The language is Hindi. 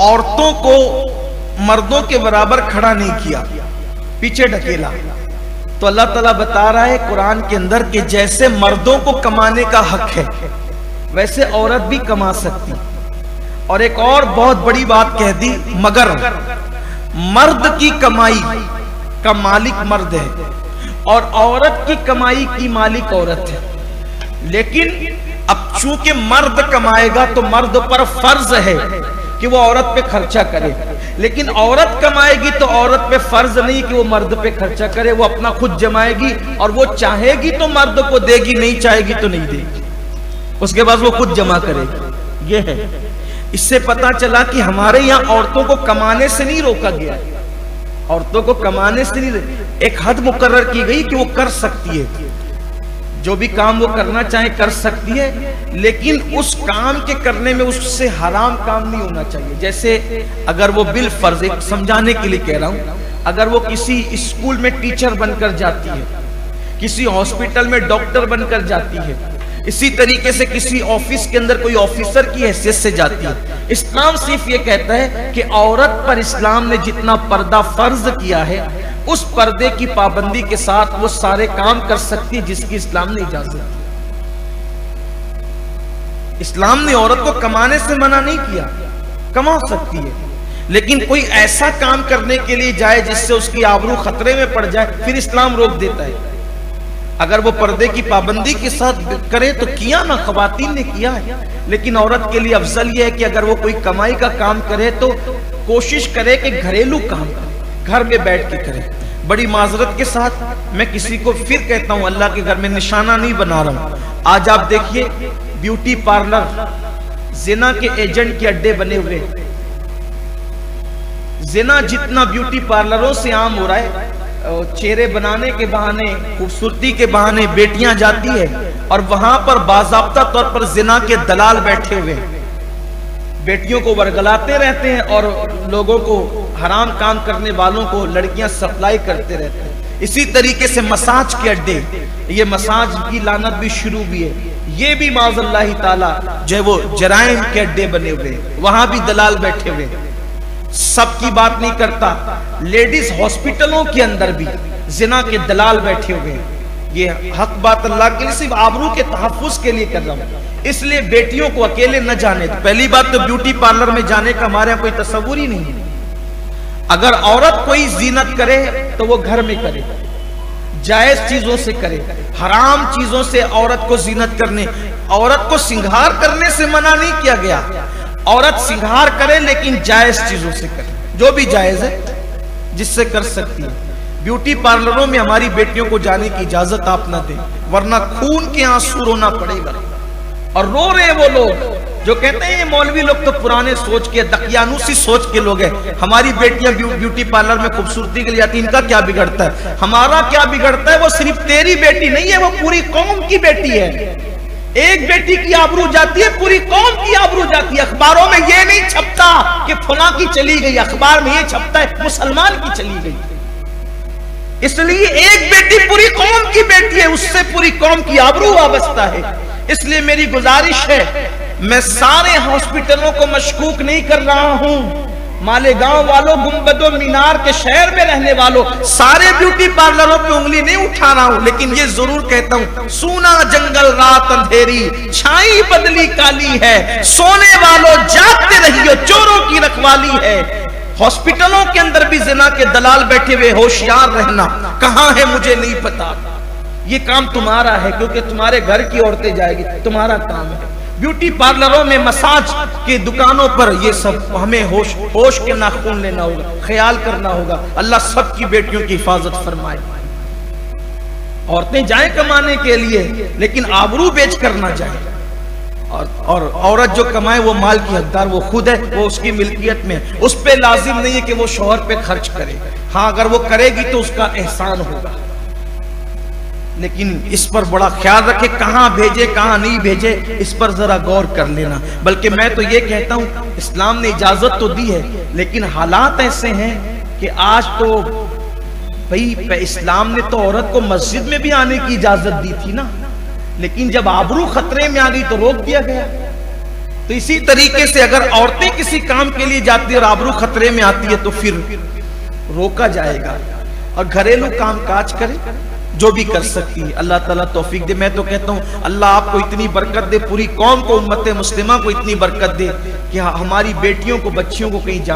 औरतों को मर्दों के बराबर खड़ा नहीं किया, पीछे ढकेला। तो अल्लाह ताला बता रहा है कुरान के अंदर कि जैसे मर्दों को कमाने का हक है वैसे औरत भी कमा सकती। और एक और बहुत बड़ी बात कह दी, मगर मर्द की कमाई का मालिक मर्द है और औरत की कमाई की मालिक औरत है। लेकिन अब चूंकि मर्द कमाएगा तो मर्द पर फर्ज है कि वो औरत पे खर्चा करे, लेकिन औरत कमाएगी तो औरत पे फर्ज नहीं कि वो मर्द पे खर्चा करे। वो अपना खुद जमाएगी और वो चाहेगी तो मर्द को देगी, नहीं चाहेगी तो नहीं देगी, उसके बाद वो खुद जमा करेगी। ये है। इससे पता चला कि हमारे यहाँ औरतों को कमाने से नहीं रोका गया, औरतों को कमाने से नहीं, एक हद मुकर्रर की गई कि वो कर सकती है, जो भी काम वो करना चाहे कर सकती है, लेकिन उस काम के करने में उससे हराम काम नहीं होना चाहिए। जैसे अगर वो बिल फर्ज, एक समझाने के लिए कह रहा हूं, अगर वो किसी स्कूल में टीचर बनकर जाती है, किसी हॉस्पिटल में डॉक्टर बनकर जाती है, इसी तरीके से किसी ऑफिस के अंदर कोई ऑफिसर की हैसियत से जाती है, इस्लाम सिर्फ ये कहता है कि औरत पर इस्लाम ने जितना पर्दा फर्ज किया है उस पर्दे की पाबंदी के साथ वो सारे काम कर सकती है जिसकी इस्लाम ने इजाजत दी। इस्लाम ने औरत को कमाने से मना नहीं किया, कमा सकती है, लेकिन कोई ऐसा काम करने के लिए जाए जिससे उसकी आबरू खतरे में पड़ जाए, फिर इस्लाम रोक देता है। अगर वो पर्दे की पाबंदी के साथ करे तो किया ना, खवातीन ने किया है, लेकिन औरत के लिए अफजल यह है कि अगर वो कोई कमाई का काम करे तो कोशिश करे कि घरेलू काम करे, घर में बैठ के करे। बड़ी माजरत के साथ मैं किसी को फिर कहता हूं, अल्लाह के घर में निशाना नहीं बना रहा हूं, आज आप देखिए ब्यूटी पार्लर, जिना के एजेंट के अड्डे बने हुए, जिना जितना ब्यूटी पार्लरों से आम हो रहा है, चेहरे बनाने के बहाने, खूबसूरती के बहाने बेटियां जाती है और वहां पर बाज़ाब्ता तौर पर जिना के दलाल बैठे हुए बेटियों को वर्गलाते रहते हैं और लोगों को, हराम काम करने वालों को लड़कियां सप्लाई करते रहते हैं। इसी तरीके से मसाज के अड्डे, ये मसाज की लानत भी शुरू भी है, ये भी माज़अल्लाह ताला जो है वो जराइम के अड्डे बने हुए, वहां भी दलाल बैठे हुए। सबकी बात नहीं करता, लेडीज हॉस्पिटलों के अंदर भी जिना के दलाल बैठे हुए हैं। ये हक बात अल्लाह के लिए सिर्फ आबरू के तहफ्फुज के लिए कर रहा हूं, इसलिए बेटियों को अकेले न जाने। तो पहली बात तो ब्यूटी पार्लर में जाने का हमारे यहाँ कोई तस्वुर ही नहीं है। अगर औरत कोई जीनत करे तो वो घर में करे, जायज चीजों से करे, हराम चीजों से औरत को जीनत करने, औरत को सिंगार करने से मना नहीं किया गया। औरत सिंगार करे लेकिन जायज चीजों से करे, जो भी जायज है जिससे कर सकती है। ब्यूटी पार्लरों में हमारी बेटियों को जाने की इजाजत आप ना दें, वरना खून के आंसू रोना पड़ेगा। और रो रहे वो लोग जो कहते हैं ये मौलवी लोग तो पुराने सोच के, दकियानुसी सोच के लोग हैं, हमारी बेटियां ब्यूटी पार्लर में खूबसूरती के लिए आती, इनका क्या बिगड़ता है? हमारा क्या बिगड़ता है? वो सिर्फ तेरी बेटी नहीं है, वो पूरी कौम की बेटी है। एक बेटी की आबरू जाती है, पूरी कौम की आबरू जाती है। अखबारों में ये नहीं छपता कि फलां की चली गई, अखबार में ये छपता है मुसलमान की चली गई। इसलिए एक बेटी पूरी कौम की बेटी है, उससे पूरी कौम की आबरू वाबस्ता है। इसलिए मेरी गुजारिश है, मैं सारे हॉस्पिटलों को मशकूक नहीं कर रहा हूं, मालेगांव वालों, गुंबदो मीनार के शहर में रहने वालों, सारे ब्यूटी पार्लरों पे उंगली नहीं उठा रहा हूं, लेकिन ये जरूर कहता हूं, सूना जंगल रात अंधेरी, छाई बदली काली है, सोने वालों जागते रहिए, चोरों की रखवाली है। हॉस्पिटलों के अंदर भी जिना के दलाल बैठे हुए, होशियार रहना। कहां है मुझे नहीं पता, ये काम तुम्हारा है क्योंकि तुम्हारे घर की औरतें जाएगी, तुम्हारा काम है। ब्यूटी पार्लरों में, मसाज की दुकानों पर ये सब हमें होश के नाखून लेना होगा, ख्याल करना होगा। अल्लाह सबकी बेटियों की हिफाजत फरमाए। औरतें जाएं कमाने के लिए, लेकिन आबरू बेच कर ना जाए। और औरत जो कमाए वो माल की हकदार वो खुद है, वो उसकी मिल्कियत में, उस पे लाजिम नहीं है कि वो शौहर पे खर्च करे। हाँ, अगर वो करेगी तो उसका एहसान होगा, लेकिन इस पर बड़ा ख्याल रखे, कहां भेजे कहां नहीं भेजे, इस पर जरा गौर कर लेना। बल्कि मैं तो ये कहता हूं, इस्लाम ने इजाजत तो दी है, लेकिन हालात ऐसे हैं कि आज तो भाई इस्लाम ने तो औरत को मस्जिद में भी आने की इजाजत दी थी ना, लेकिन जब आबरू खतरे में आ गई तो रोक दिया गया। तो इसी तरीके से अगर औरतें किसी काम के लिए जाती है और आबरू खतरे में आती है तो फिर रोका जाएगा, और घरेलू काम काज करे जो भी कर सकती है। अल्लाह ताला तौफीक दे। मैं तो कहता हूँ अल्लाह आपको इतनी बरकत दे, पूरी कौम को, उम्मत मुस्लिमा को इतनी बरकत दे कि हमारी बेटियों को, बच्चियों को कहीं